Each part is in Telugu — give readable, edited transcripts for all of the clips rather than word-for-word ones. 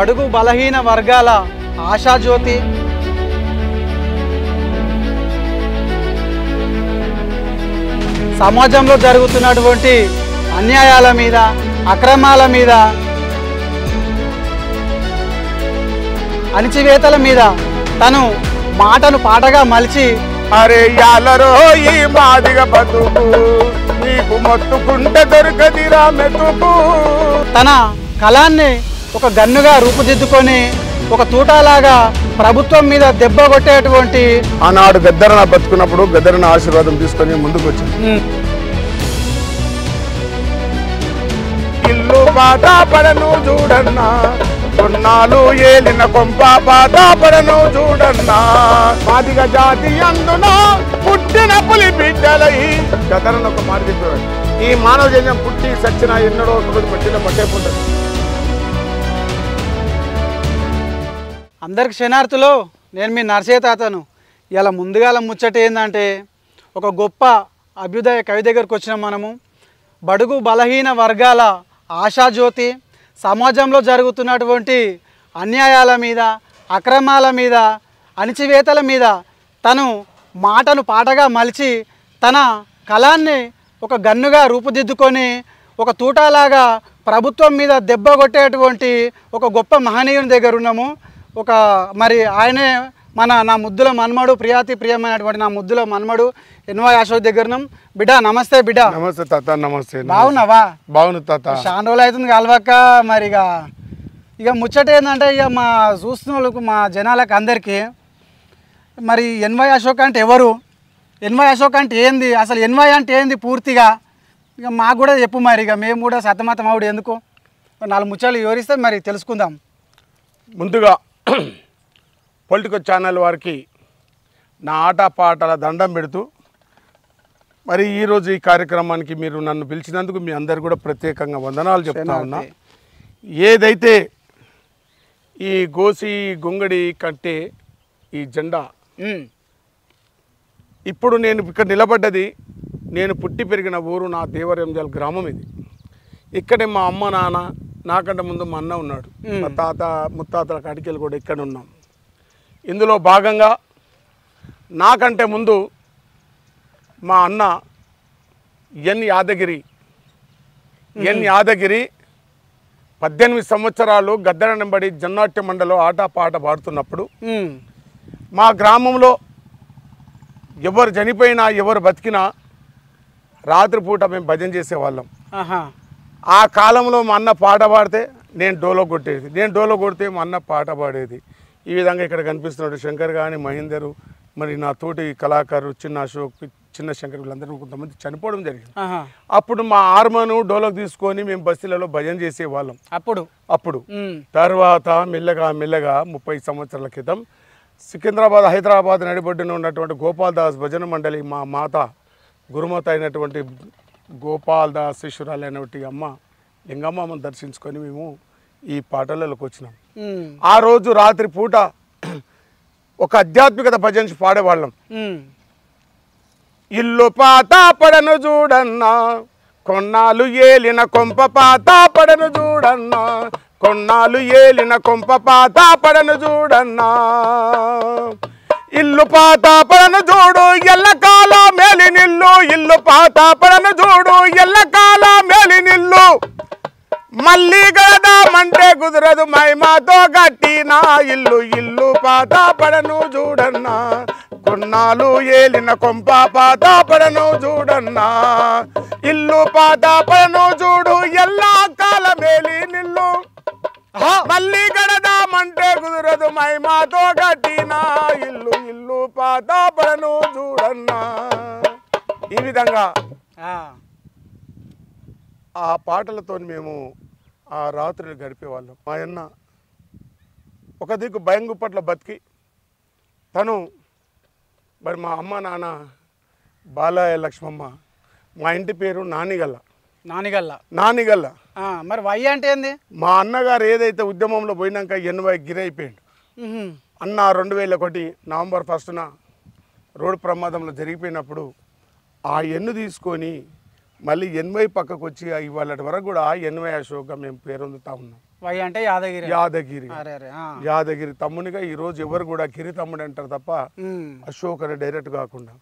బడుగు బలహీన వర్గాల ఆశాజ్యోతి, సమాజంలో జరుగుతున్నటువంటి అన్యాయాల మీద, అక్రమాల మీద, అణిచివేతల మీద తను మాటను పాటగా మలిచి అరే యాలరో ఈ మాదిగ బతుకు నీకు మొత్తుకుంటే దొరకదిరా మెతుకు తన కళాన్ని ఒక గన్నుగా రూపుదిద్దుకొని ఒక తూటాలాగా ప్రభుత్వం మీద దెబ్బ కొట్టేటువంటి ఆనాడు గద్దరన బతుకున్నప్పుడు గద్దరన ఆశీర్వాదం తీసుకొని ముందుకు వచ్చింది. ఇల్లు పాత పడను చూడన్నా, కొన్నాళ్ళు ఏలిన కొంప పాత పడను చూడన్నా, మాదిగ జాతి అందున పుట్టిన పులి బిడ్డలై గద్దరన ఒక మాట చెప్పేవాడు, ఈ మానవ జన్యం పుట్టి సచ్చిన ఎన్నడో ఒకటి పట్టిన పట్టేకుంటుంది. అందరికి క్షణార్థులు, నేను మీ నర్సయ్య తాతను. ఇలా ముందుగాల ముచ్చట ఏంటంటే, ఒక గొప్ప అభ్యుదయ కవి దగ్గరకు వచ్చినాం మనము. బడుగు బలహీన వర్గాల ఆశాజ్యోతి, సమాజంలో జరుగుతున్నటువంటి అన్యాయాల మీద, అక్రమాల మీద, అణిచివేతల మీద తను మాటను పాటగా మలిచి తన కళాన్ని ఒక గన్నుగా రూపుదిద్దుకొని ఒక తూటాలాగా ప్రభుత్వం మీద దెబ్బ కొట్టేటువంటి ఒక గొప్ప మహనీయుని దగ్గర ఉన్నాము. ఒక మరి ఆయనే నా ముద్దుల మన్మడు, ప్రియమైనటువంటి నా ముద్దుల మన్మడు ఎన్వై అశోక్ దగ్గర ఉన్నాం. బిడ్డ నమస్తే. బిడ్డ నమస్తే తాత. నమస్తే. బాగున్నావా? బాగున్నా తాత. చాలా రోజులు అవుతుంది కలవక. మరి ఇక ముచ్చట ఏంటంటే, ఇక మా చూస్తున్న వాళ్ళకు, మా జనాలకు అందరికీ మరి ఎన్వై అశోక్ అంటే ఎవరు, ఎన్వై అశోక్ అంటే ఏంది, అసలు ఎన్వై అంటే ఏంది పూర్తిగా ఇక మాకు కూడా చెప్పు. మరి ఇక మేము కూడా సతమతం అవుడు ఎందుకు, 4 ముచ్చట్లు వివరిస్తే మరి తెలుసుకుందాం. ముందుగా పొలిటికల్ ఛానల్ వారికి నా ఆటపాటల దండం పెడుతూ, మరి ఈరోజు ఈ కార్యక్రమానికి మీరు నన్ను పిలిచినందుకు మీ అందరు కూడా ప్రత్యేకంగా వందనాలు చెప్తా ఉన్నా. ఏదైతే ఈ గోసి గొంగడి కట్టే ఈ జెండా ఇప్పుడు నేను ఇక్కడ నిలబడ్డది, నేను పుట్టి పెరిగిన ఊరు నా దేవరంజాల్ గ్రామం. ఇది ఇక్కడే మా అమ్మ నాన్న, నాకంటే ముందు మా అన్న ఉన్నాడు, మా తాత ముత్తాతల కాటికెళ్ళి కూడా ఇక్కడ ఉన్నాం. ఇందులో భాగంగా నాకంటే ముందు మా అన్న ఎన్ యాదగిరి 18 సంవత్సరాలు గద్దర నెంబడి జన్నాట్య మండలో ఆట పాట పాడుతున్నప్పుడు మా గ్రామంలో ఎవరు చనిపోయినా ఎవరు బతికినా రాత్రిపూట మేము భజన చేసేవాళ్ళం. ఆ కాలంలో మా అన్న పాట పాడితే నేను డోలో కొట్టేది, నేను డోలో కొడితే మా అన్న పాట పాడేది. ఈ విధంగా ఇక్కడ కనిపిస్తున్నాడు శంకర్ కానీ, మహేందరు, మరి నా తోటి కళాకారు చిన్న అశోక్, చిన్న శంకర్, వీళ్ళందరూ కొంతమంది చనిపోవడం జరిగింది. అప్పుడు మా హార్మోను డోలోకి తీసుకొని మేము బస్తీలలో భజన చేసేవాళ్ళం. అప్పుడు తర్వాత మెల్లగా 30 సంవత్సరాల క్రితం సికింద్రాబాద్, హైదరాబాద్ నడిబొడ్డున ఉన్నటువంటి గోపాల్ దాస్ భజన మండలి మా మాత గురుమాత అయినటువంటి గోపాల్ దాస్ శిష్యురాలు అయినటువంటి అమ్మ లింగమ్మను దర్శించుకొని మేము ఈ పాటలలోకి వచ్చినాం. ఆ రోజు రాత్రి పూట ఒక ఆధ్యాత్మికత భజన పాడేవాళ్ళం. ఇల్లు పాత పడను చూడన్నా, కొన్నాళ్ళు ఏలిన కొంప పాత పడను చూడన్నా, కొన్నాళ్ళు ఏలిన కొంప పాత పడను చూడన్నా, ఇల్లు పాత పడను చూడు ఎల్లకాల మేలి నిల్లు, ఇల్లు పాత పడను చూడు ఎల్లకాల మేలి నిల్లు, మళ్ళీ గడదామంటే కుదరదు మైమాతో గట్టినా ఇల్లు, ఇల్లు పాత పడను చూడన్నా, కొన్నాళ్ళు ఏలిన కొంప పాత పడను చూడన్నా, ఇల్లు పాత పడను చూడు ఎల్లా కాల మేలి నిల్లు, మళ్ళీ గడదామంటే కుదరదు మైమాతో గట్టినా ఇల్లు, ఇల్లు పాత పడను చూడన్నా. ఈ విధంగా ఆ పాటలతో మేము ఆ రాత్రులు గడిపేవాళ్ళం. మా అన్న ఒక దిక్కు భయంగుప్పట్ల బతికి తను, మరి మా అమ్మ నాన్న బాలయ్య లక్ష్మమ్మ, మా ఇంటి పేరు నానిగల్ల. మరి వై అంటే ఏంది? మా అన్నగారు ఏదైతే ఉద్యమంలో పోయినాక ఎన్వై గిరైపోయాడు అన్న. 2001 నవంబర్ 1న రోడ్డు ప్రమాదంలో జరిగిపోయినప్పుడు ఆ ఎన్ను తీసుకొని మళ్ళీ ఎన్వై పక్కకు వచ్చి ఇవాళ వరకు కూడా ఎన్వై అశోక్గా మేము పేరొందుతూ ఉన్నాం. వై అంటే యాదగిరి. యాదగిరి అరే అరే యాదగిరి తమ్మునిగా ఈ రోజు ఎవరు కూడా గిరి తమ్ముడు అంటారు తప్ప అశోక్ అని డైరెక్ట్ కాకుండా.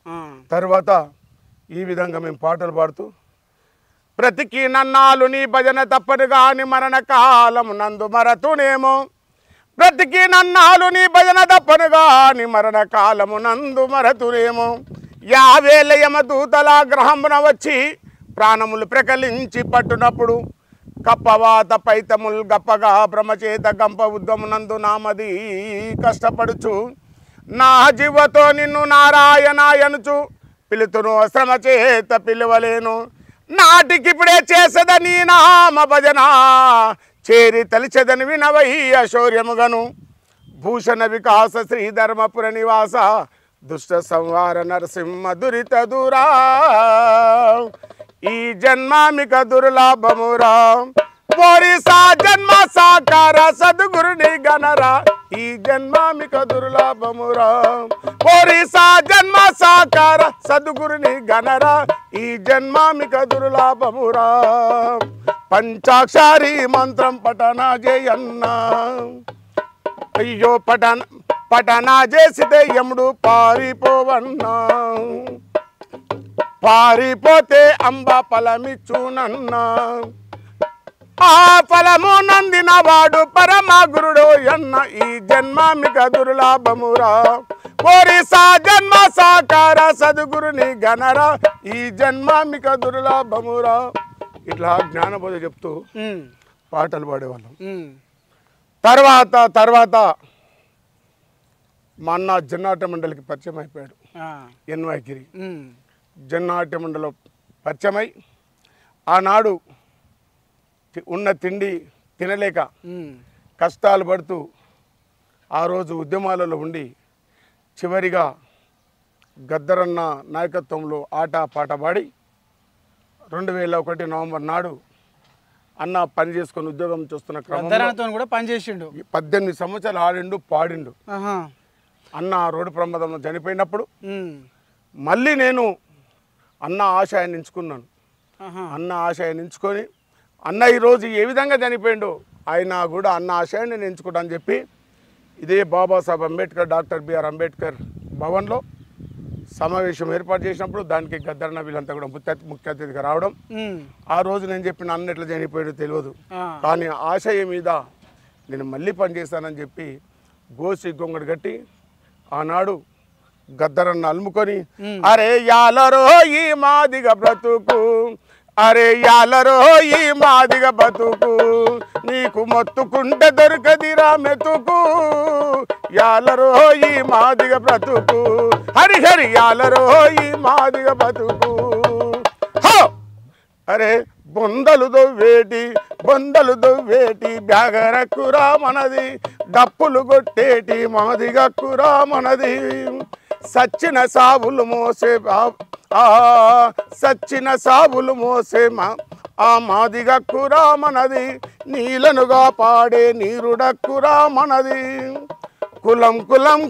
తర్వాత ఈ విధంగా మేము పాటలు పాడుతూ బ్రతికి నన్నాలు నీ భజన తప్పదు గాని మరణ కాలము నందు మరతునేమో, బ్రతికి నన్నాలు నీ భజన తప్పను గాని మరణ కాలము నందు మరతునేమో, యావేల యమదూతల గ్రహమున వచ్చి ప్రాణములు ప్రకలించి పట్టునప్పుడు కప్పవాత పైతములు గప్పగా బ్రహ్మచేత గంప ఉద్దమునందు నామది కష్టపడుచు నా జీవతో నిన్ను నారాయణాయనుచు పిలుతును శ్రమ చేత పిలువలేను, నాటికిప్పుడే చేసదని నామ భజన చేరి తలిచెదని వినవయ్య శౌర్యముగను, భూషణ వికాస శ్రీధర్మపుర నివాస దుష్ట సంహార నరసింహ దురిత దూరా, ఈ జన్మామిక దుర్లాభమురా పోరిసా జన్మ సాకార సద్గురుని గణరా, ఈ జన్మామిక దుర్లాభమురా పోరిసా జన్మ సాకార సద్గురుని గణరా, ఈ జన్మామిక దుర్లాభమురా, పంచాక్షరి మంత్రం పఠన జయన్న, అయ్యో పఠన చేసితే యముడు పారిపోవన్నా, పారిపోతే అంబ ఫలమిచ్చునన్నా, ఆ ఫలము నందిన వాడు పరమ గురుడు అన్న, ఈ జన్మామిక దుర్లాభమురా పోరిసా జన్మ సాకార సద్గురుని గణరా, ఈ జన్మామిక దుర్లాభమురా. ఇట్లా జ్ఞానబోధ చెప్తూ పాటలు పాడేవాళ్ళం. తర్వాత మా అన్న జన్నాట్య మండలికి పరిచయం అయిపోయాడు. ఎన్వైగిరి జన్నాట్య మండలిలో పరిచయమై ఆనాడు ఉన్న తిండి తినలేక కష్టాలు పడుతూ ఆ రోజు ఉద్యమాలలో ఉండి చివరిగా గద్దరన్న నాయకత్వంలో ఆట పాట పాడి 2001 నవంబర్ నాడు అన్న పని చేసుకొని ఉద్యోగం చూస్తున్న క్రమంలో కూడా పనిచేసిండు. 18 సంవత్సరాలు ఆడిండు పాడిండు. అన్న రోడ్డు ప్రమాదంలో చనిపోయినప్పుడు మళ్ళీ నేను అన్న ఆశయాన్ని ఎంచుకున్నాను. అన్న ఆశయాన్ని ఎంచుకొని అన్న ఈరోజు ఏ విధంగా చనిపోయిండో ఆయన కూడా అన్న ఆశయాన్ని నేను ఎంచుకుంటాను చెప్పి ఇదే బాబాసాహెబ్ అంబేద్కర్ డాక్టర్ బిఆర్ అంబేద్కర్ భవన్లో సమావేశం ఏర్పాటు చేసినప్పుడు దానికి గద్దరన్న వీళ్ళంతా కూడా ముఖ్య అతిథిగా రావడం. ఆ రోజు నేను చెప్పిన అన్న ఎట్లా చనిపోయాడో తెలియదు, కానీ ఆశయం మీద నేను మళ్ళీ పనిచేస్తానని చెప్పి గోసి గొంగడు కట్టి ఆనాడు గద్దరన్న అలుముకొని అరే యాలరో ఈ మాదిగ బ్రతుకు, అరే యాలరో ఈ మాదిగ బతుకు, నీకు మొత్తుకుంటే దొరకదిరా మెతుకు, యాలరో ఈ మాదిగ బ్రతుకు, హరిహరి యాలరో ఈ మాదిగ బతుకు. అరే బొందలు దొవ్వేటి బ్యాగరక్కురా మనది, డప్పులు కొట్టేటి మాదిగక్కురా మనది, సచ్చిన సావులు మోసే ఆ మాదిగక్కురా మనది, నీలనుగా పాడే నీరుడక్కురా మనది,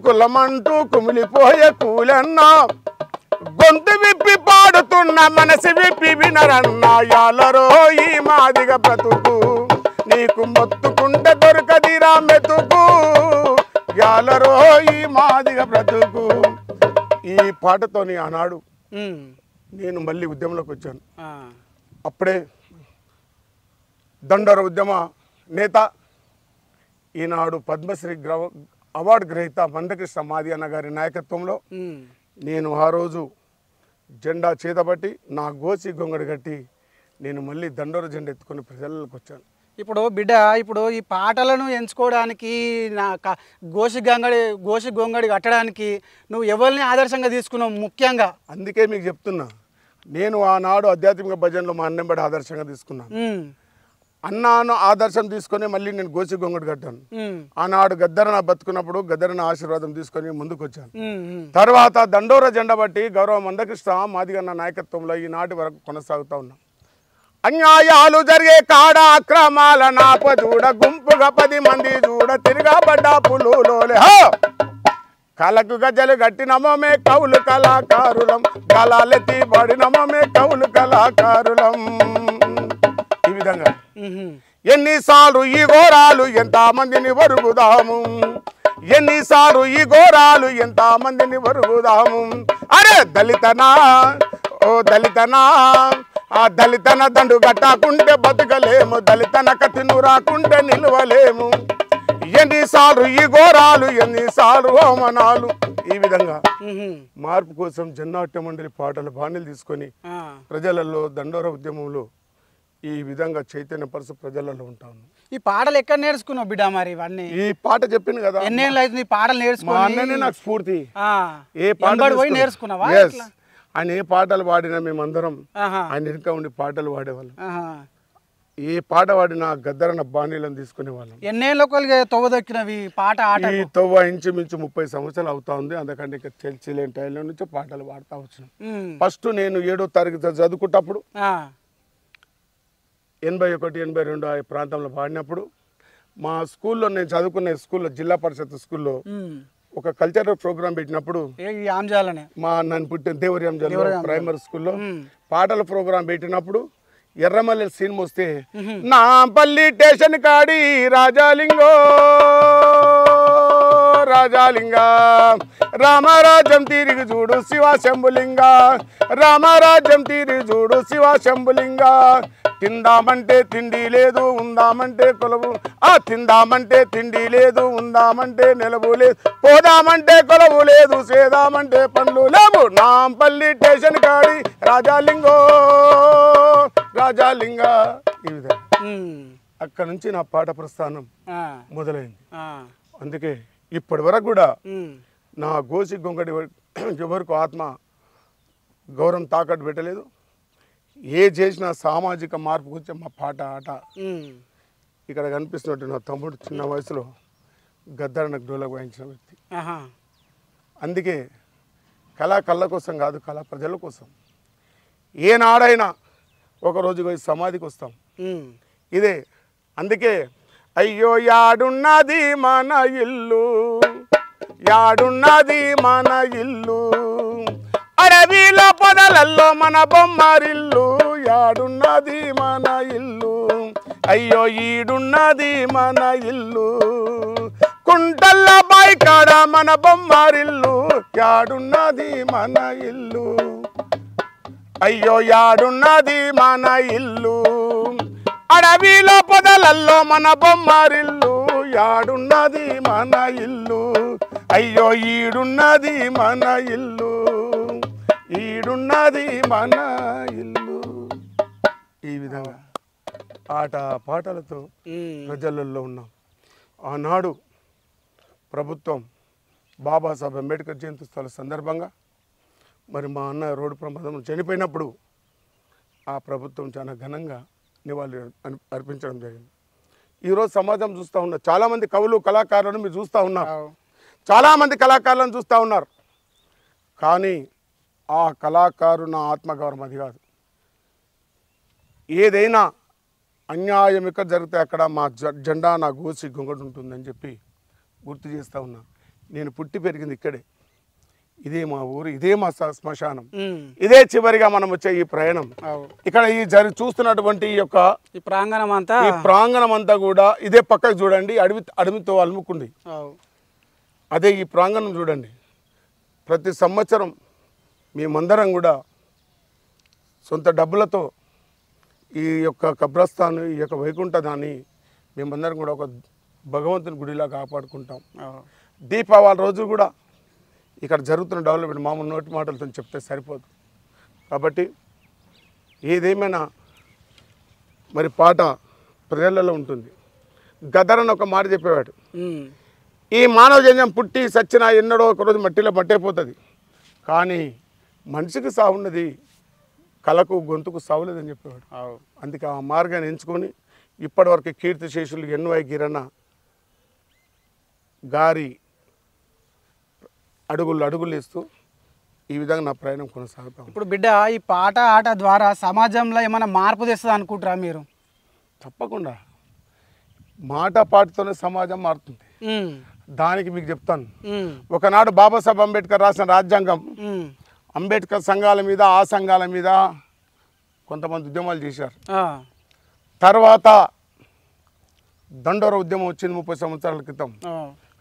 కులమంటూ కుమిలిపోయే కూలన్నా, గొంతు విప్పి పాడుతున్న మనసు విప్పి వినరన్నా, యాలరో ఈ మాదిగ బ్రతుకు, నీకు మొత్తుకుంటే దొరకదిరా మెతుకు, యాలరో ఈ మాదిగ బ్రతుకు. ఈ పాటతోని ఆనాడు నేను మళ్ళీ ఉద్యమంలోకి వచ్చాను. అప్పుడే దండోర ఉద్యమ నేత ఈనాడు పద్మశ్రీ అవార్డు గ్రహీత మందకృష్ణ మాదిగన్న గారి నాయకత్వంలో నేను ఆ రోజు జెండా చేతబట్టి నా గోసి గొంగడి కట్టి నేను మళ్ళీ దండోర జెండా ఎత్తుకొని ప్రజలకు వచ్చాను. ఇప్పుడు బిడ్డ ఇప్పుడు ఈ పాటలను ఎంచుకోవడానికి నా గోసి గొంగడి కట్టడానికి నువ్వు ఎవరిని ఆదర్శంగా తీసుకున్నావు ముఖ్యంగా? అందుకే మీకు చెప్తున్నా, నేను ఆనాడు ఆధ్యాత్మిక భజనలో మా అన్నెంబడి ఆదర్శంగా తీసుకున్నాను. అన్నాను ఆదర్శం తీసుకొని మళ్ళీ నేను గోసి గొంగడి కట్టాను. ఆనాడు గద్దరన బతుకున్నప్పుడు గద్దరన ఆశీర్వాదం తీసుకొని ముందుకు వచ్చాను. తర్వాత దండోర జెండా బట్టి గౌరవ మందకృష్ణ మాదిగన్న నాయకత్వంలో ఈనాటి వరకు కొనసాగుతూ ఉన్నాం. అన్యాయాలు జరిగే కాడ అక్రమాల నాప చూడ, గుంపుగా 10 మంది చూడ తిరగబడ్డా పులులోలే, కలకు గజలు కట్టినమో మే కౌలు కళాకారులం, గలాలెత్తి పడినమో మే కౌలు కళాకారులం. ఈ విధంగా ఎన్నిసార్లు ఈ ఘోరాలు ఎంతమందిని వరుగుదాము, ఎన్నిసార్లు ఈ ఘోరాలు ఎంతమందిని వరుగుదాము. అరే దళితనా ఓ దళితనా, ఆ దళితన దండు గట్టకుంటే బతకలేము, దళితన కత్తిను రాకుంటే నిలవలేము. ఎన్నిసార్లు ఈ ఘోరాలు ఎన్నిసార్లు అవమానాలు. ఈ విధంగా మార్పు కోసం జన్నాట్య మండలి పాటల బాణీలు తీసుకొని ప్రజలలో దండోర ఉద్యమంలో ఈ విధంగా చైతన్యపరుచు ప్రజలలో ఉంటాను. ఈ పాటలు ఎక్కడ నేర్చుకున్నావు బిడ్డ మరి ఇవన్నీ? ఈ పాట చెప్పింది కదా, ఎన్నేళ్ళు అవుతుంది ఈ పాటలు నేర్చుకున్నా? మా అన్ననే నాకు స్ఫూర్తి. ఏ పాట పోయి నేర్చుకున్నావా? ఆయన ఏ పాటలు పాడినా మేమందరం ఆయన వెనుక ఉండి పాటలు పాడేవాళ్ళం. ఏ పాట పాడినా గద్దరన్న బాణీలను తీసుకునే వాళ్ళం. ఎన్నేళ్ళ తొవ్వదొక్కినవి పాట ఆట? ఈ తొవ్వ ఇంచుమించు 30 సంవత్సరాలు అవుతా ఉంది. అందుకంటే ఇక తెలిసిలేని టైంలో నుంచి పాటలు పాడుతూ వచ్చినాం. ఫస్ట్ నేను 7వ తరగతి చదువుకుంటప్పుడు 81, 82 ఆ ప్రాంతంలో పాడినప్పుడు మా స్కూల్లో, నేను చదువుకునే స్కూల్లో, జిల్లా పరిషత్ స్కూల్లో ఒక కల్చరల్ ప్రోగ్రామ్ పెట్టినప్పుడు మా నన్ను పుట్టిన దేవరి అంజాల ప్రైమరీ స్కూల్లో పాటల ప్రోగ్రాం పెట్టినప్పుడు ఎర్రమల్లెల సినిమా వస్తే నాంపల్లి స్టేషన్ కాడి రాజాలింగో రాజాలింగ, రామరాజ్యం తిరిగి చూడు శివ శంభులింగ, రామరాజ్యం తిరిగి చూడు శివ శంభులింగ. తిందామంటే తిండి లేదు, ఉందామంటే కొలవు, ఆ తిందామంటే తిండి లేదు, ఉందామంటే నిలవు లేదు, పోదామంటే కొలవు లేదు, చేదామంటే పనులు లేవు. నాంపల్లి స్టేషన్ కాడి రాజాలింగో రాజాలింగ. ఈ విధంగా అక్కడ నుంచి నా పాట ప్రస్థానం మొదలైంది. అందుకే ఇప్పటి వరకు కూడా నా గోసి గొంగడి ఎవరికి ఆత్మ గౌరవం తాకట్టు పెట్టలేదు. ఏ చేసినా సామాజిక మార్పు గురించి మా పాట ఆట. ఇక్కడ కనిపిస్తున్నట్టు నా తమ్ముడు చిన్న వయసులో గద్దరనకు డోలకు వాయించిన వ్యక్తి. అందుకే కళ కళ్ళ కోసం కాదు, కళ ప్రజల కోసం. ఏనాడైనా ఒకరోజు పోయి సమాధికి వస్తాం. ఇదే అందుకే అయ్యో యాడున్నది మన ఇల్లు, యాడున్నది మన ఇల్లు, అడవిలో పొదలల్లో మన బొమ్మరిల్లు, యాడున్నది మన ఇల్లు, అయ్యో ఈడున్నది మన ఇల్లు, కుంటల్ల బాయికాడ మన బొమ్మరిల్లు, యాడున్నది మన ఇల్లు, అయ్యో యాడున్నది మన ఇల్లు, అడవిలో పొదలల్లో మన బొమ్మరిల్లు, యాడున్నది మన ఇల్లు, అయ్యో ఈడున్నది మన ఇల్లు, ఈడున్నది మన ఇల్లు. ఈ విధంగా ఆట పాటలతో ప్రజలలో ఉన్నాం. ఆనాడు ప్రభుత్వం బాబాసాహెబ్ అంబేద్కర్ జయంతి స్థల సందర్భంగా మరి మా అన్న రోడ్డు ప్రమాదం చనిపోయినప్పుడు ఆ ప్రభుత్వం చాలా ఘనంగా నివాళులు అర్పించడం జరిగింది. ఈరోజు సమాజం చూస్తూ ఉన్నారు, చాలామంది కవులు కళాకారులను మీరు చూస్తూ ఉన్నారు, చాలామంది కళాకారులను చూస్తూ ఉన్నారు. కానీ ఆ కళాకారు నా ఆత్మగౌరవం అది కాదు. ఏదైనా అన్యాయం ఎక్కడ జరిగితే అక్కడ మా జెండా నా గోసి గొంగడు ఉంటుందని చెప్పి గుర్తు చేస్తూ ఉన్నా. నేను పుట్టి పెరిగింది ఇక్కడే, ఇదే మా ఊరు, ఇదే మా శ్మశానం, ఇదే చివరిగా మనం వచ్చే ఈ ప్రయాణం. ఇక్కడ ఈ చూస్తున్నటువంటి ఈ ప్రాంగణం అంతా కూడా ఇదే. పక్కకు చూడండి, అడవితో అలుముకుంది. అదే ఈ ప్రాంగణం చూడండి. ప్రతి సంవత్సరం మేమందరం కూడా సొంత డబ్బులతో ఈ యొక్క కబ్రస్థాను, ఈ యొక్క వైకుంఠదాన్ని మేమందరం కూడా ఒక భగవంతుని గుడిలా కాపాడుకుంటాం. దీపావళి రోజు కూడా ఇక్కడ జరుగుతున్న డెవలప్మెంట్ మామూలు నోటి మాటలతో చెప్తే సరిపోదు. కాబట్టి ఏదేమైనా మరి పాట ప్రజలలో ఉంటుంది. గదరని ఒక మాట చెప్పేవాడు, ఈ మానవ జన్యం పుట్టి సచ్చినా ఎన్నడో ఒకరోజు మట్టిలో మట్టైపోతుంది, కానీ మనిషికి సావున్నది, కళకు గొంతుకు సావులేదని చెప్పేవాడు. అందుకే ఆ మార్గాన్ని ఎంచుకొని ఇప్పటివరకు కీర్తిశేషులు ఎన్వై గిరణ గారి అడుగులు వేస్తూ ఈ విధంగా నా ప్రయాణం కొనసాగుతాం. ఇప్పుడు బిడ్డ, ఈ పాట ఆట ద్వారా సమాజంలో ఏమైనా మార్పు తెస్తుంది అనుకుంటారా మీరు? తప్పకుండా. మాట పాటతోనే సమాజం మారుతుంది. దానికి మీకు చెప్తాను. ఒకనాడు బాబాసాహెబ్ అంబేద్కర్ రాసిన రాజ్యాంగం అంబేద్కర్ సంఘాల మీద, ఆ సంఘాల మీద కొంతమంది ఉద్యమాలు చేశారు. తర్వాత దండోర ఉద్యమం వచ్చింది 30 సంవత్సరాల క్రితం.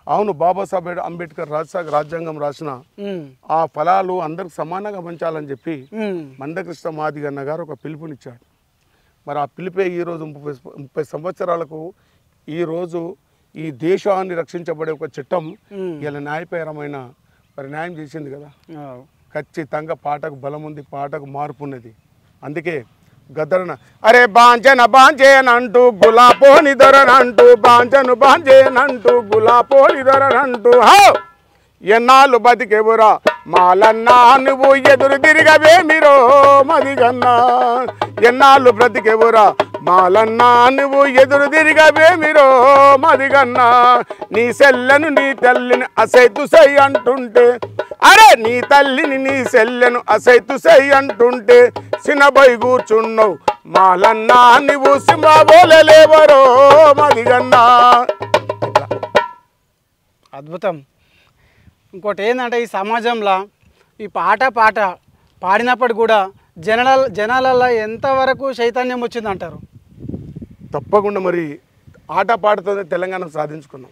అవును, బాబాసాహెబ్ అంబేద్కర్ రాజ్యాంగం రాసిన ఆ ఫలాలు అందరికి సమానంగా పంచాలని చెప్పి మందకృష్ణ మాదిగన్న గారు ఒక పిలుపునిచ్చాడు. మరి ఆ పిలిపే ఈరోజు 30 సంవత్సరాలకు ఈరోజు ఈ దేశాన్ని రక్షించబడే ఒక చట్టం ఇలా న్యాయపరమైన మరి న్యాయం చేసింది కదా. ఖచ్చితంగా పాటకు బలం ఉంది, పాటకు మార్పు ఉన్నది. అందుకే గద్దరన అరే బాంజేనంటూ గులాపోని దొరనంటూ బాంజేనంటూ గులాపోని దొరనంటూ ఎన్నాళ్ళు బతికెవురా మాలన్నా నువ్వు ఎదురు తిరిగవేమిరో మదిగన్నా, ఎన్నాళ్ళు బ్రతికెవురా మాలన్నా నువ్వు ఎదురు తిరిగవేమిరో మదిగన్నా, నీ సెల్లను నీ తల్లిని అసైతు సై అంటుంటే, అరే నీ తల్లిని నీ సెల్లెను అసైతు సై అంటుంటే సినబై కూర్చున్నావు మాలన్నా నువ్వు సింహబోలేవరో మదిగన్నా. అద్భుతం. ఇంకోటి ఏంటంటే ఈ సమాజంలో ఈ పాట పాడినప్పుడు కూడా జనాలలో ఎంతవరకు చైతన్యం వచ్చిందంటారు? తప్పకుండా మరి ఆట పాటతోనే తెలంగాణ సాధించుకున్నాం.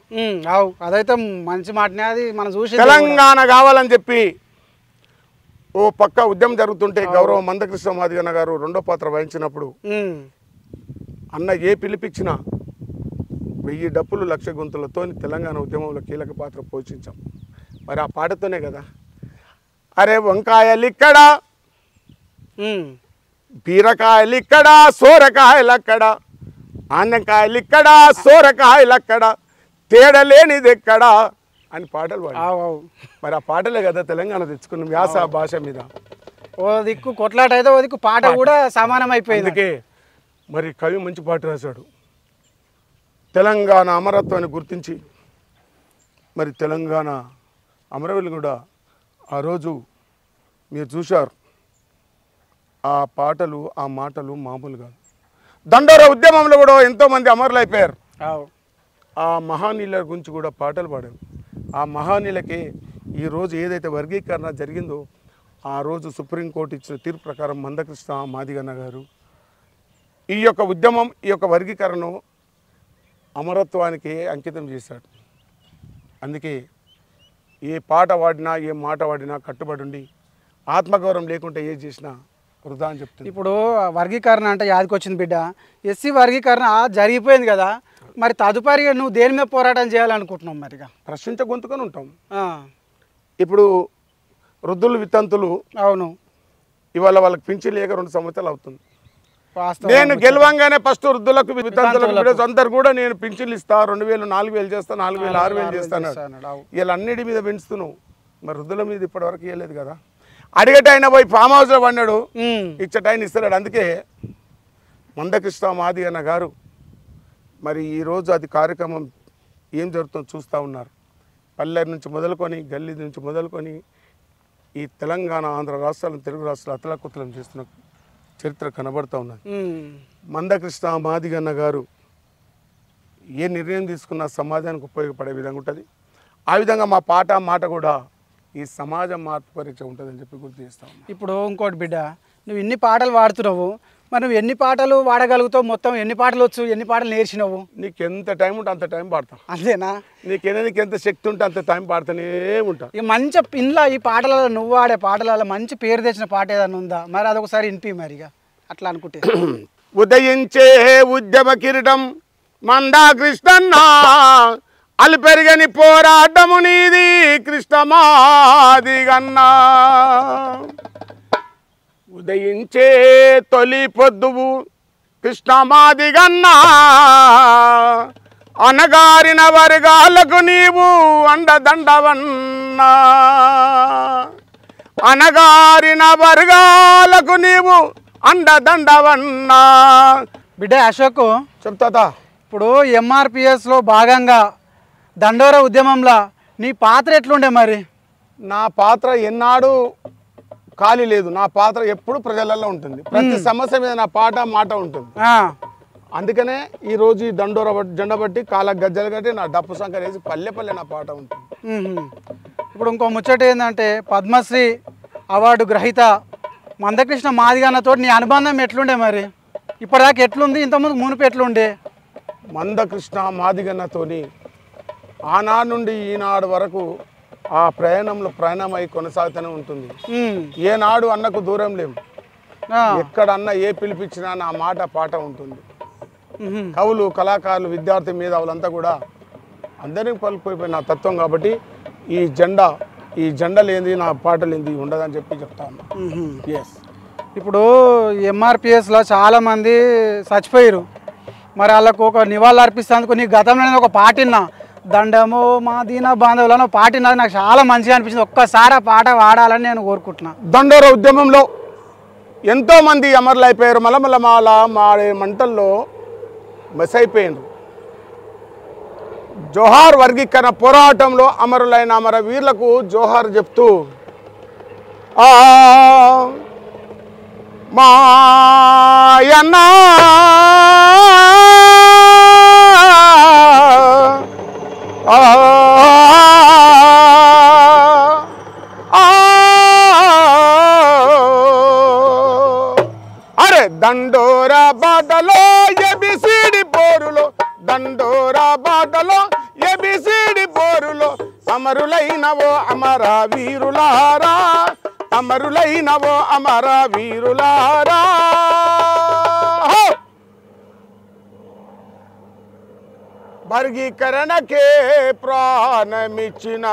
అవు, అదైతే మంచి మాటనే. అది మనం చూసి తెలంగాణ కావాలని చెప్పి ఓ పక్క ఉద్యమం జరుగుతుంటే గౌరవ మందకృష్ణ మాదిగన్న గారు రెండో పాత్ర వహించినప్పుడు అన్న ఏ పిలిపించినా 1000 డప్పులు 1,00,000 గొంతులతో తెలంగాణ ఉద్యమంలో కీలక పాత్ర పోషించాం. మరి ఆ పాటతోనే కదా. అరే వంకాయలిక్కడ, బీరకాయలిక్కడ, సోరకాయలక్కడ, ఆనకాయలిక్కడ, సోరకాయలక్కడ, తేడలేనిది ఎక్కడ అని పాటలు పాడు. మరి ఆ పాటలే కదా తెలంగాణ తెచ్చుకున్నాం యాస భాష మీద. ఓ దిక్కు కొట్లాట అయితే ఓ దిక్కు పాట కూడా సమానం అయిపోయింది. అందుకే మరి కవి మంచి పాట రాశాడు. తెలంగాణ అమరత్వాన్ని గుర్తించి మరి తెలంగాణ అమరవీరులు కూడా ఆ రోజు మీరు చూశారు. ఆ పాటలు ఆ మాటలు మామూలు కాదు. దండోర ఉద్యమంలో కూడా ఎంతోమంది అమరులు అయిపోయారు. ఆ మహానీయుల గురించి కూడా పాటలు పాడారు. ఆ మహానీయులకి ఈరోజు ఏదైతే వర్గీకరణ జరిగిందో ఆ రోజు సుప్రీంకోర్టు ఇచ్చిన తీర్పు ప్రకారం మందకృష్ణ మాదిగన్న గారు ఈ యొక్క ఉద్యమం ఈ యొక్క వర్గీకరణను అమరత్వానికి అంకితం చేశాడు. అందుకే ఏ పాట పాడినా ఏ మాట పాడినా కట్టుబడి ఉండి ఆత్మగౌరవం లేకుంటే ఏ చేసినా వృధా అని చెప్తుంది. ఇప్పుడు వర్గీకరణ అంటే యాదికొచ్చింది బిడ్డ. ఎస్సీ వర్గీకరణ జరిగిపోయింది కదా, మరి తదుపరిగా నువ్వు దేని మీద పోరాటం చేయాలనుకుంటున్నావు? మరిగా ప్రశ్నించ గొంతుకొని ఉంటాం. ఇప్పుడు వృద్ధులు వితంతులు అవును ఇవాళ వాళ్ళకి పింఛన్ లేక 2 సంవత్సరాలు అవుతుంది. నేను గెలవంగానే ఫస్ట్ వృద్ధులకు వితంతులకు అందరు కూడా నేను పింఛన్లు ఇస్తా, 2000 4000 చేస్తా, 4000 6000 చేస్తాను. వీళ్ళు అన్నిటి మీద పెంచుతున్నావు, మరి వృద్ధుల మీద ఇప్పటివరకు ఇవ్వలేదు కదా. అడిగట ఆయన పోయి ఫామ్ హౌస్లో పడినాడు, ఇచ్చట ఆయన ఇస్తున్నాడు. అందుకే మందకృష్ణ మాదిగన్న గారు మరి ఈరోజు అది కార్యక్రమం ఏం జరుగుతుందో చూస్తూ ఉన్నారు. పల్లె నుంచి మొదలుకొని గల్లీ నుంచి మొదలుకొని ఈ తెలంగాణ ఆంధ్ర రాష్ట్రాలను తెలుగు రాష్ట్రాలు అతలాకుతలం చేస్తున్న చరిత్ర కనబడుతూ ఉన్నది. మందకృష్ణ మాదిగన్న గారు ఏ నిర్ణయం తీసుకున్నా సమాజానికి ఉపయోగపడే విధంగా ఉంటుంది. ఆ విధంగా మా పాట మాట కూడా ఈ సమాజం మార్పు పరీక్ష ఉంటుందని చెప్పి గుర్తు చేస్తాం. ఇప్పుడు ఇంకోటి బిడ్డ, నువ్వు ఎన్ని పాటలు పాడుతున్నావు, మరి నువ్వు ఎన్ని పాటలు పాడగలుగుతావు? మొత్తం ఎన్ని పాటలు వచ్చు, ఎన్ని పాటలు నేర్చినావు? నీకు ఎంత టైం ఉంటే అంత టైం పాడతావు. అంతేనా? నీకు ఎంత శక్తి ఉంటే అంత టైం పాడుతూనే ఉంటా. ఈ మంచి ఇంట్లో ఈ పాటలలో నువ్వు ఆడే పాటలలో మంచి పేరు తెచ్చిన పాట ఏదైనా ఉందా? మరి అదొకసారి వినిపి మరిగా అట్లా అనుకుంటే. ఉదయించే ఉద్యమ కిరీటం మందా కృష్ణన్న, అల్పెరగని పోరాటము నీది కృష్ణమాదిగన్నా. ఉదయించే తొలి పొద్దువు కృష్ణమాదిగన్నా, అనగారిన వర్గాలకు నీవు అండదండవన్నా, అనగారిన వర్గాలకు నీవు అండదండవన్నా. బిడ్డ అశోక్ చెప్తా. ఇప్పుడు ఎంఆర్పిఎస్లో భాగంగా దండోర ఉద్యమంలో నీ పాత్ర ఎట్లుండే? మరి నా పాత్ర ఎన్నాడు ఖాళీ లేదు. నా పాత్ర ఎప్పుడు ప్రజలలో ఉంటుంది. ప్రతి సమస్య మీద నా పాట మాట ఉంటుంది. అందుకనే ఈరోజు ఈ దండోర జెండా బట్టి కాళ్ళ గజ్జలు కట్టి నా డప్పు సంఖ్య వేసి పల్లె పల్లె నా పాట ఉంటుంది. ఇప్పుడు ఇంకో ముచ్చట ఏంటంటే పద్మశ్రీ అవార్డు గ్రహీత మందకృష్ణ మాదిగన్నతో నీ అనుబంధం ఎట్లుండే? మరి ఇప్పటిదాకా ఎట్లుంది? ఇంతకుముందు మునుపు ఎట్లుండే? మందకృష్ణ మాదిగన్నతోని ఆనాడు నుండి ఈనాడు వరకు ఆ ప్రయాణమై కొనసాగుతూనే ఉంటుంది. ఏనాడు అన్నకు దూరం లేము. ఎక్కడ అన్న ఏ పిలిపించినా నా మాట పాట ఉంటుంది. కవులు, కళాకారులు, విద్యార్థి మేధావులంతా కూడా అందరినీ పలిపోయిపోయిన తత్వం కాబట్టి ఈ జెండా లేనిది నా పాట లేనిది ఉండదని చెప్పి చెప్తాను. ఎస్. ఇప్పుడు ఎంఆర్పిఎస్లో చాలామంది చచ్చిపోయారు. మరి వాళ్ళకు ఒక నివాళులు అర్పిస్తేందుకు నీ గతంలో నేను ఒక పాట విన్నా, దండము మా దీన బాంధవులను పాట విన్నది నాకు చాలా మంచిగా అనిపించింది. ఒక్కసారి ఆ పాట వాడాలని నేను కోరుకుంటున్నా. దండోర ఉద్యమంలో ఎంతోమంది అమరులు అయిపోయారు. మలమల మాడే మంటల్లో మెస్ అయిపోయారు. జోహార్ వర్గీకరణ పోరాటంలో అమరులైన అమర వీరులకు జోహార్ చెప్తూ మాయన్న అరే దండోరా బాటలో ఎబిసిడి పోరులో, దండోరా బాటలో ఎబిసిడి పోరులో అమరులైనవో అమర వీరులారా, అమరులైనవో అమర వీరులారా. వర్గీకరణకే ప్రాణమిచ్చిన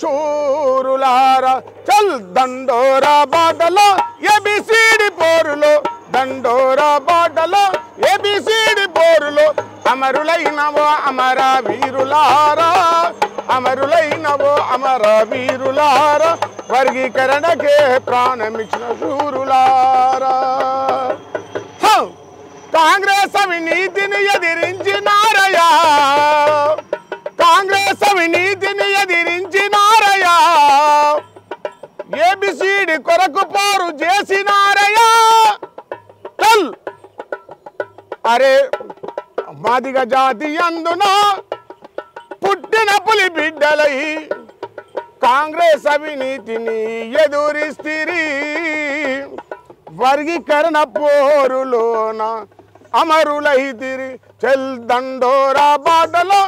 శూరులారా, చల్ దండోరా బాటలో ఎబిసిడి పోరులో, దండోరా బాటలో ఎబిసిడి పోరులో అమరులైనవో అమర వీరులారా, అమరులైనవో అమర వీరులారా, వర్గీకరణకే ప్రాణమిచ్చిన శూరులారా. కాంగ్రెస్ అవినీతిని ఎదిరించినారయా, కాంగ్రెస్ అవినీతిని ఎదిరించినారయా, ఏబిసిడి కొరకు పోరు చేసినారయా. చల్ అరే మాదిగ జాతి అందున పుట్టిన పులి బిడ్డలై కాంగ్రెస్ అవినీతిని ఎదురిస్తిరి, వర్గీకరణ పోరులోన అమరులైతిరి. చెల్ దండోరా బాటలో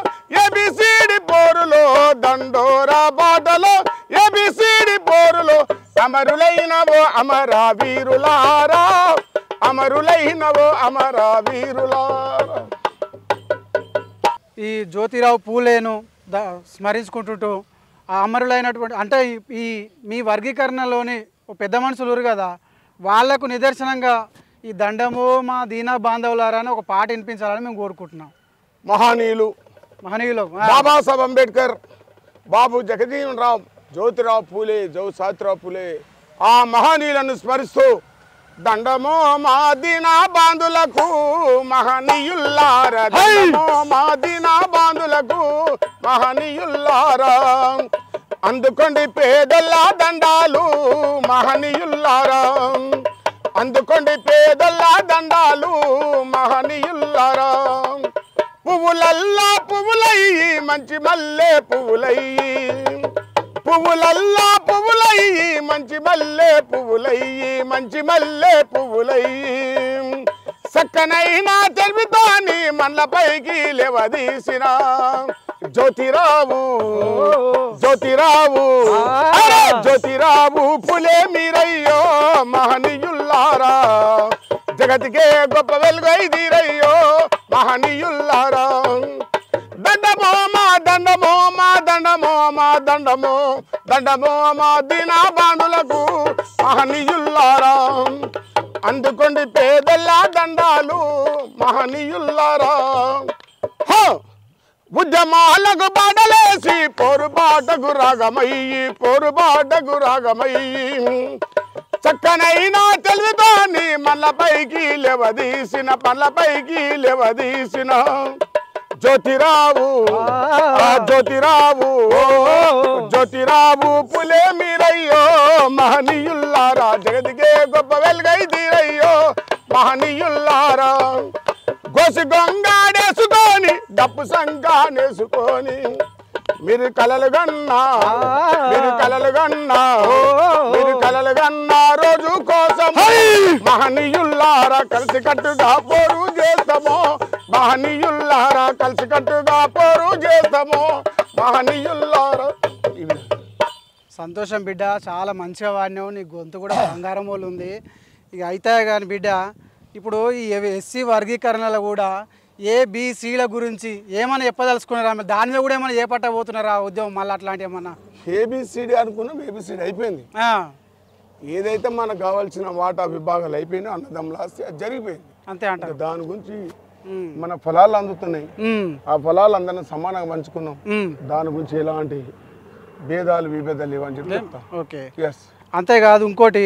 ఎబిసిడి పోరులో, దండోరా బాటలో ఎబిసిడి పోరులో అమరులైనవో అమర వీరులారా, అమరులైనవో అమర వీరులారా. ఈ జ్యోతిరావు పూలేను స్మరించుకుంటుంటూ ఆ అమరులైనటువంటి అంటే ఈ మీ వర్గీకరణలోని పెద్ద మనుషులు కదా, వాళ్లకు నిదర్శనంగా ఈ దండము మా దీన బాంధవులారా అని ఒక పాట వినిపించాలని మేము కోరుకుంటున్నాం. మహనీయులు బాబాసాహెబ్ అంబేద్కర్, బాబు జగజీవన్ రామ్, జ్యోతిరావు పూలే, సావిత్రిబాయి పూలే ఆ మహనీయులను స్మరిస్తూ దండమో మా దీన బాంధులకు మహనీయుల్లారా, దండమో మా దీన బాంధులకు మహనీయుల్లారా, అందుకోండి పేదల్లా దండాలు మహనీయుల్లారా, అందుకోండి పేదల్లా దండాలు మహనీయుల్లారా. పువ్వులల్లా పువ్వులయ్యి మంచి మల్లె పువ్వులయ్యి, పువ్వులల్లా పువ్వులయ్యి మంచి మల్లె పువ్వులయ్యి, మంచి మల్లె పువ్వులయ్యి, చక్కనైనా తెలివితోని మనలపైకి లేవదీసిన జ్యోతిరావు, జ్యోతిరావు, జ్యోతిరావు పూలే మీరయ్యో మహనీయుల్లారా, జగతికే గొప్ప వెలుగైదిరయ్యో మహనీయుల్లారా. దండమో మా దండమో మా దండమో మా దండమో, దండమో మా దీన బాంధులకు మహనీయుల్లారా, అందుకోండి పేదల్లా దండాలు మహనీయుల్లారా. ఉద్యమాలకు బాటలేసి పోరుబాటకు రాగమయ్యి, పోరుబాటకు రాగమయ్యి, చక్కనైనా తెలివితోని మనలపైకి లేవదీసిన, మనలపైకి లేవదీసిన జ్యోతిరావు, జ్యోతిరావు, జ్యోతిరావు పూలే మీరయ్యో మహనీయుల్లారా, జగతికే గొప్ప వెలుగైదిరయ్యో మహనీయుల్లారా. గోసి గొంగాడేసుకొని డప్పు సంగానేసుకొని మీరు కలలు గన్నా, మీరు కలలు గన్నా, మీరు కలలు గన్నా రోజు కోసం మహనీయుల్లారా కలిసి కట్టుగా పోరు చేస్తామో మహనీయుల్లారా కలిసికట్టుగా పోరు చేస్తాము మహనీయుల్లారా. సంతోషం బిడ్డ, చాలా మంచిగా వాడినావు. నీ గొంతు కూడా బంగారం వాళ్ళు ఉంది. ఇక అయితే కానీ బిడ్డ, ఇప్పుడు ఈ ఎస్సీ వర్గీకరణలో కూడా ఏబిసిల గురించి ఏమైనా చెప్పదలుచుకున్నారా? దాని మీద కూడా ఏమైనా చేపట్టబోతున్నారా ఉద్యమం మళ్ళీ అట్లాంటి ఏమన్నా? ఏబిసిడి అనుకున్నాం, ఏబిసిడి అయిపోయింది. ఏదైతే మనకు కావాల్సిన వాటా విభాగాలు అయిపోయినా అన్నదమ్ముల ఆస్తి అది జరిగిపోయింది అంతే అంటారు. దాని గురించి మన ఫలాలు అందుతున్నాయి, ఆ ఫలాలు అందరినీ సమానంగా పంచుకున్నాం. దాని గురించి ఎలాంటి భేదాలు విభేదాలు లేవని చెప్పి చెప్తా. ఓకే, అంతేకాదు ఇంకోటి,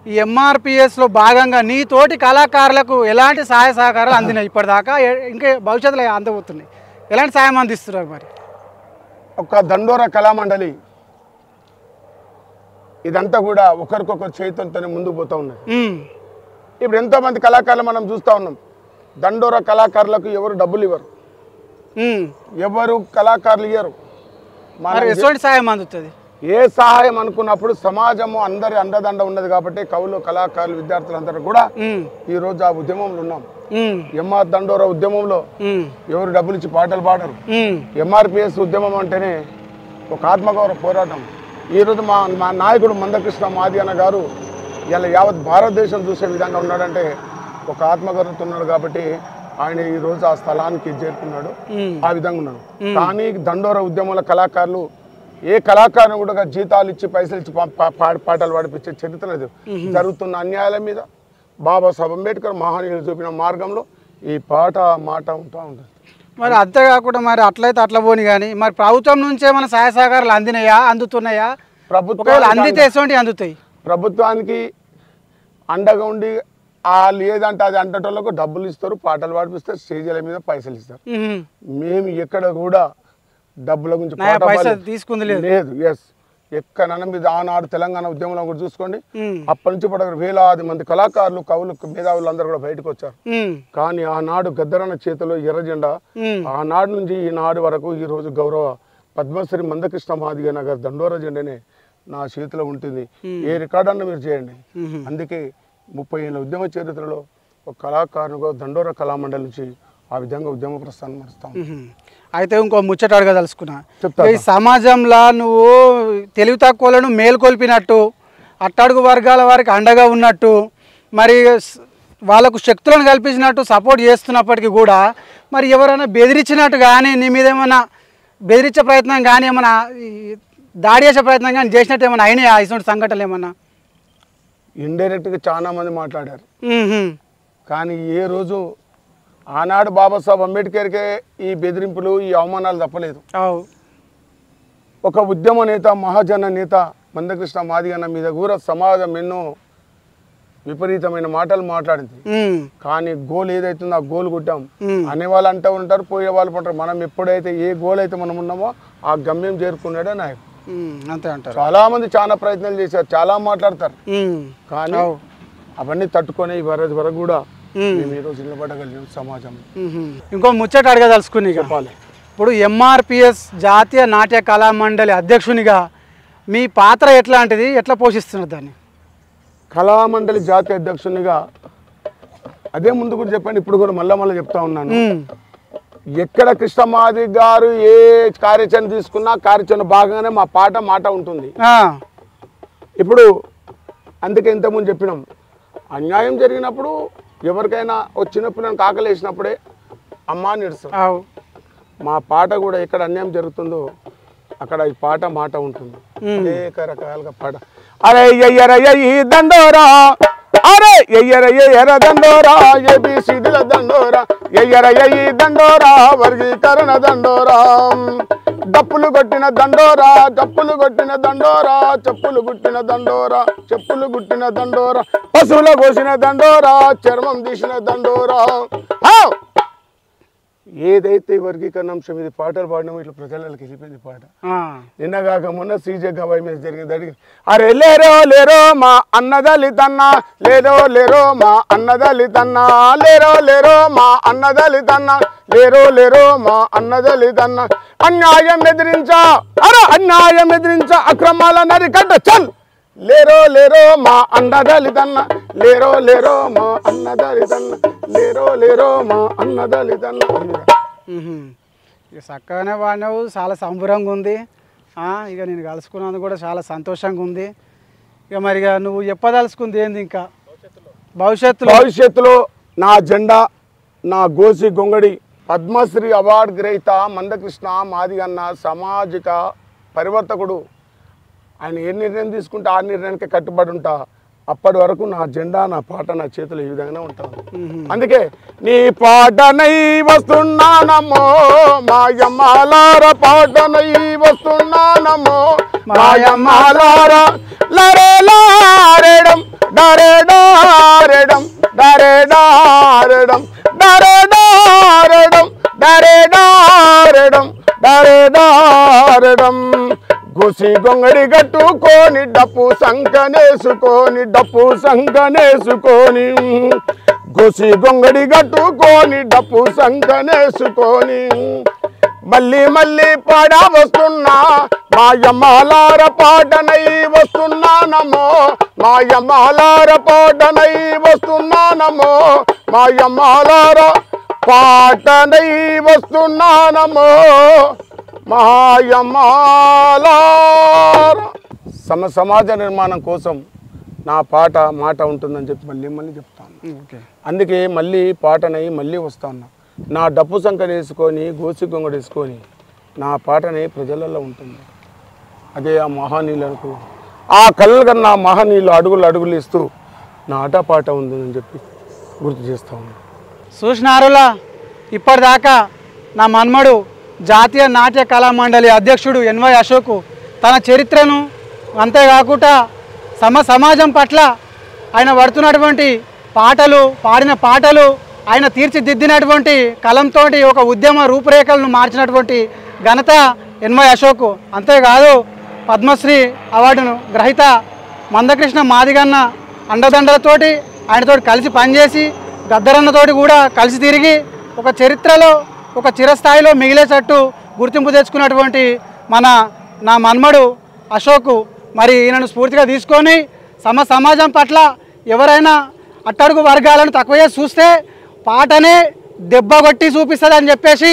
ఈ ఎంఆర్పిఎస్లో భాగంగా నీ తోటి కళాకారులకు ఎలాంటి సహాయ సహకారాలు అందినాయి ఇప్పటిదాకా, ఇంకా భవిష్యత్తులో అందబోతున్నాయి? ఎలాంటి సాయం అందిస్తున్నారు మరి? ఒక దండోరా కళామండలి ఇదంతా కూడా ఒకరికొకరు చైతన్యంతోనే ముందుకు పోతూ ఉన్నది. ఇప్పుడు ఎంతోమంది కళాకారులు మనం చూస్తూ ఉన్నాం. దండోరా కళాకారులకు ఎవరు డబ్బులు ఇవ్వరు, ఎవరు కళాకారులు ఇవ్వరు. ఎటువంటి సాయం అందుతుంది? ఏ సహాయం అనుకున్నప్పుడు సమాజము అందరి అండదండ ఉన్నది కాబట్టి కవులు కళాకారులు విద్యార్థులందరూ కూడా ఈ రోజు ఆ ఉద్యమంలో ఉన్నాం. ఎంఆర్ దండోరా ఉద్యమంలో ఎవరు డబ్బులు ఇచ్చి పాటలు పాడరు. ఎంఆర్పిఎస్ ఉద్యమం అంటేనే ఒక ఆత్మగౌరవ పోరాటం. ఈరోజు మా నాయకుడు మందకృష్ణ మాదిగన్న గారు ఇలా యావత్ భారతదేశం చూసే విధంగా ఉన్నాడంటే ఒక ఆత్మగౌరవంతో ఉన్నాడు కాబట్టి ఆయన ఈ రోజు ఆ స్థలానికి చేరుకున్నాడు, ఆ విధంగా ఉన్నాడు. కానీ దండోరా ఉద్యమంలో కళాకారులు ఏ కళాకారుని కూడా జీతాలు ఇచ్చి పైసలు ఇచ్చి పాటలు పాడిపించే చరిత్ర లేదు. జరుగుతున్న అన్యాయాల మీద బాబాసాహెబ్ అంబేద్కర్ మహనీయులు చూపిన మార్గంలో ఈ పాట మాట ఉంటూ ఉంటుంది. మరి అంతేకాకుండా మరి అట్లయితే అట్లా పోని కానీ మరి ప్రభుత్వం నుంచి ఏమైనా సహాయ సహకారాలు అందినాయా, అందుతున్నాయా? ప్రభుత్వం అందితే ఎటువంటి అందుతాయి? ప్రభుత్వానికి అండగా ఉండి లేదంటే అది అంటటోళ్ళకు డబ్బులు ఇస్తారు, పాటలు పాడిపిస్తారు, స్టేజీల మీద పైసలు ఇస్తారు. మేము ఎక్కడ కూడా డబ్బుల గురించి తీసుకుంది లేదు. ఎస్, ఎక్కడైనా మీరు ఆనాడు తెలంగాణ ఉద్యమంలో కూడా చూసుకోండి, అప్పటి నుంచి పడగ వేలాది మంది కళాకారులు కవులు మేధావులు అందరూ కూడా బయటకు వచ్చారు. కానీ ఆనాడు గద్దరన్న చేతిలో ఎర్ర జెండా, ఆనాడు నుంచి ఈనాడు వరకు ఈ రోజు గౌరవ పద్మశ్రీ మందకృష్ణ మాదిగన్న గారి దండోరా జెండానే నా చేతిలో ఉంటుంది. ఏ రికార్డు అన్న మీరు చేయండి. అందుకే 30 ఏళ్ళ ఉద్యమ చరిత్రలో ఒక కళాకారునిగా దండోరా కళామండలి నుంచి ఆ విధంగా ఉద్యమ ప్రస్థానం నడుస్తాం. అయితే ఇంకో ముచ్చట అడగదలుచుకున్నా, ఈ సమాజంలో నువ్వు తెలివి తక్కువలను మేల్కొల్పినట్టు, అట్టడుగు వర్గాల వారికి అండగా ఉన్నట్టు, మరి వాళ్ళకు శక్తులను కల్పించినట్టు సపోర్ట్ చేస్తున్నప్పటికీ కూడా మరి ఎవరైనా బెదిరించినట్టు కానీ, నీ మీద ఏమైనా బెదిరించే ప్రయత్నం కానీ, ఏమైనా దాడి చేసే ప్రయత్నం కానీ చేసినట్టు ఏమైనా అయినాయా ఇటువంటి సంఘటనలు ఏమన్నా? ఇండైరెక్ట్గా చాలా మంది మాట్లాడారు, కానీ ఏ రోజు ఆనాడు బాబాసాహెబ్ అంబేద్కర్కే ఈ బెదిరింపులు ఈ అవమానాలు తప్పలేదు. ఒక ఉద్యమ నేత మహాజన నేత మందకృష్ణ మాదిగన్న మీద కూడా సమాజం ఎన్నో విపరీతమైన మాటలు మాట్లాడింది. కానీ గోల్ ఏదైతుందో ఆ గోల్ కొట్టాం అనేవాళ్ళు అంటూ ఉంటారు, పోయే వాళ్ళు ఉంటారు. మనం ఎప్పుడైతే ఏ గోల్ అయితే మనం ఉన్నామో ఆ గమ్యం చేరుకున్నాడే నాయకు. అంతే అంటారు. చాలా మంది చాలా ప్రయత్నాలు చేశారు, చాలా మాట్లాడతారు, కానీ అవన్నీ తట్టుకొని ఈ వరకు కూడా మేము ఈరోజు నిలబడగలిగిన సమాజం. ఇంకో ముచ్చట అడగదలుచుకుని చెప్పాలి. ఇప్పుడు ఎంఆర్పిఎస్ జాతీయ నాట్య కళామండలి అధ్యక్షునిగా మీ పాత్ర ఎట్లాంటిది, ఎట్లా పోషిస్తున్నారు దాన్ని? కళామండలి జాతీయ అధ్యక్షునిగా అదే ముందు కూడా చెప్పండి, ఇప్పుడు కూడా మళ్ళీ చెప్తా ఉన్నాను. ఎక్కడ కృష్ణమాది గారు ఏ కార్యాచరణ తీసుకున్నా కార్యాచరణ భాగంగానే మా పాట మాట ఉంటుంది. ఇప్పుడు అందుకే ఇంతకుముందు చెప్పినాం, అన్యాయం జరిగినప్పుడు ఎవరికైనా వచ్చినప్పుడు నేను కాకలేసినప్పుడే అమ్మా నిడుస్తాం. మా పాట కూడా ఎక్కడ అన్యాయం జరుగుతుందో అక్కడ ఈ పాట మాట ఉంటుంది. అనేక రకాలుగా పాట. అరే ఎయ్యరయ్య ఈ దండోరా, అరే ఎయ్యర దండోరా, ఏబిసిడిల దండోరా, ఎయ్యరయ్య ఈ దండోరా, వర్గీకరణ దండోరా, డప్పులు కొట్టిన దండోరా, డప్పులు కొట్టిన దండోరా, చెప్పులు గుట్టిన దండోరా, చెప్పులు గుట్టిన దండోరా, పశువుల కోసిన దండోరా, చర్మం తీసిన దండోరా. ఏదైతే వర్గీకరణ అంశం ఇది పాటలు పాడినామో ఇట్లా ప్రజలకి వెళ్ళిపోయింది పాట. నిన్నగాక మొన్న శ్రీజ గవాయి మీద జరిగింది. అరే లేరో లేరో మా అన్నదలితన్న, లేరో లేరో మా అన్నదలితన్న, లేరో లేరో మా అన్నదలితన్న, లేరో లేరో మా అన్నదలితన్న, అన్యాయం ఎదిరించా, అరే అన్యాయం ఎదిరించా, అక్రమాల నరికట్ట చల్, లేరో లేరో మా అన్నదలిదన్న, లేరో లేరో మా అన్నదలిదన్న, లేరో లేరో మా అన్నదలిదన్న. ఇక చక్కగానే వాడినావు, చాలా సంబరంగా ఉంది. ఇక నేను కలుసుకున్నందుకు కూడా చాలా సంతోషంగా ఉంది. ఇక మరిగా నువ్వు చెప్పదలుచుకుంది ఏంది ఇంకా భవిష్యత్తులో నా జెండా, నా గోసి గొంగడి పద్మశ్రీ అవార్డు గ్రహీత మందకృష్ణ మాదిగన్న సామాజిక పరివర్తకుడు. ఆయన ఏ నిర్ణయం తీసుకుంటే ఆ నిర్ణయానికి కట్టుబడి ఉంటా. అప్పటి వరకు నా జెండా, నా పాట నా చేతులు ఈ విధంగానే ఉంటాను. అందుకే నీ పాటనై వస్తున్నానమ్మో మాయమ్మాలార, పాటనై వస్తున్నానమ్మో మాయమ్మాలార. లరే లారెడం డరే డారెడం డరే డారెడం డరే డారెడం డరే డారెడం డరే డారెడం. గుసి గొంగడి గట్టుకొని డప్పు సంకనేసుకొని, డప్పు సంకనేసుకొని, గుసి గొంగడి గట్టుకొని డప్పు సంకనేసుకొని, మళ్ళీ మళ్ళీ పాడా వస్తున్నా మాయమ్మాలార, పాటనై వస్తున్నానమ్మో మాయమ్మాలార, పాటనై వస్తున్నానమ్మో మాయమ్మాలార, పాటనై వస్తున్నానమ్మో మాయమ్మాలార. సమాజ నిర్మాణం కోసం నా మాట ఉంటుందని చెప్పి మళ్ళీ మళ్ళీ చెప్తాను. అందుకే మళ్ళీ పాటనై మళ్ళీ వస్తాను. నా డప్పు సంకన వేసుకొని, గోసి గొంగడు వేసుకొని నా పాటనే ప్రజలలో ఉంటుంది. అదే ఆ మహానీయులకు, ఆ కళ్ళ కన్నా మహానీయులు అడుగులు ఇస్తూ నా ఆటపాట ఉందని చెప్పి గుర్తు చేస్తా ఉన్నాను. చూసినారులా, ఇప్పటిదాకా నా మన్మడు జాతీయ నాట్య కళామండలి అధ్యక్షుడు ఎన్వై అశోక్ తన చరిత్రను, అంతేకాకుండా సమాజం పట్ల ఆయన పడుతున్నటువంటి పాటలు, పాడిన పాటలు, ఆయన తీర్చిదిద్దినటువంటి కలంతో ఒక ఉద్యమ రూపురేఖలను మార్చినటువంటి ఘనత ఎన్వై అశోక్. అంతేకాదు పద్మశ్రీ అవార్డును గ్రహీత మందకృష్ణ మాదిగన్న అండదండలతోటి ఆయనతో కలిసి పనిచేసి గద్దరన్నతోటి కూడా కలిసి తిరిగి ఒక చరిత్రలో ఒక చిరస్థాయిలో మిగిలేటట్టు గుర్తింపు తెచ్చుకున్నటువంటి నా మన్మడు అశోక్ మరి ఈయనను స్ఫూర్తిగా తీసుకొని సమాజం పట్ల ఎవరైనా అట్టడుగు వర్గాలను తక్కువ చేసి చూస్తే పాటనే దెబ్బ కొట్టి చూపిస్తుందని చెప్పేసి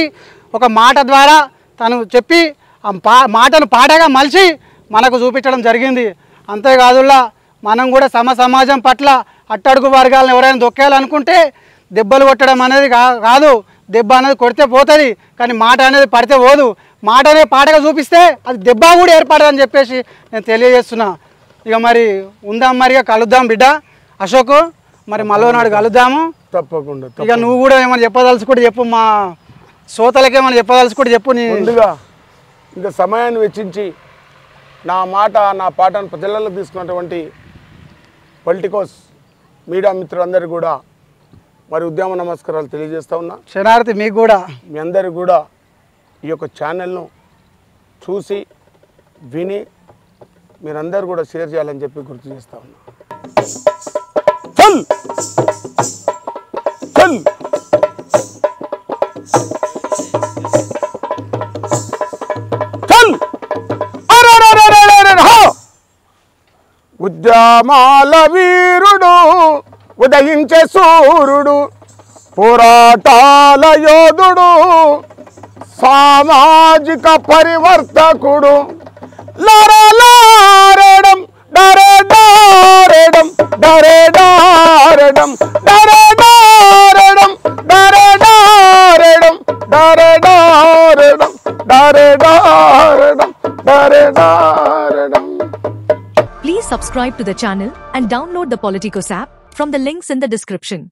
ఒక మాట ద్వారా తను చెప్పి ఆ మాటను పాటగా మలిచి మనకు చూపించడం జరిగింది. అంతేకాదుల్లా మనం కూడా సమాజం పట్ల అట్టడుగు వర్గాలను ఎవరైనా దొక్కేయాలనుకుంటే దెబ్బలు కొట్టడం అనేది కాదు, దెబ్బ అనేది కొడితే పోతుంది, కానీ మాట అనేది పడితే పోదు. మాట అనేది పాటగా చూపిస్తే అది దెబ్బ కూడా ఏర్పడదని చెప్పేసి నేను తెలియజేస్తున్నా. ఇక మరి ఉందాం, మరిగా కలుద్దాం బిడ్డ అశోక్, మరి మళ్ళీ నాడు కలుద్దాము తప్పకుండా. ఇక నువ్వు కూడా ఏమైనా చెప్పదలుచుకుంటే చెప్పు, మా శ్రోతలకి ఏమైనా చెప్పదలుచుకుంటే చెప్పు. ముందుగా ఇంత సమయాన్ని వెచ్చించి నా మాట, నా పాటను ప్రజలలో తీసుకున్నటువంటి పొలిటికోస్ మీడియా మిత్రులందరికీ కూడా మరి ఉద్యమ నమస్కారాలు తెలియజేస్తా ఉన్నా. శరణార్థి మీకు కూడా. మీ అందరికీ కూడా ఈ యొక్క ఛానల్ను చూసి విని మీరందరూ కూడా షేర్ చేయాలని చెప్పి గుర్తు చేస్తా ఉన్నా. చల్ చల్ చల్ ఉద్యమాల వీరుడు, ఉదయించే సూర్యుడు, పోరాటాల యోధుడు, సామాజిక పరివర్తకుడు, లారేడం డరే డారెడం డరే డారెడం డరే డారెడం డరే డారెడం డరే డారెడం డరే డారెడం డరే డారెడం. Please subscribe to the channel and download the Politicos app from the links in the description.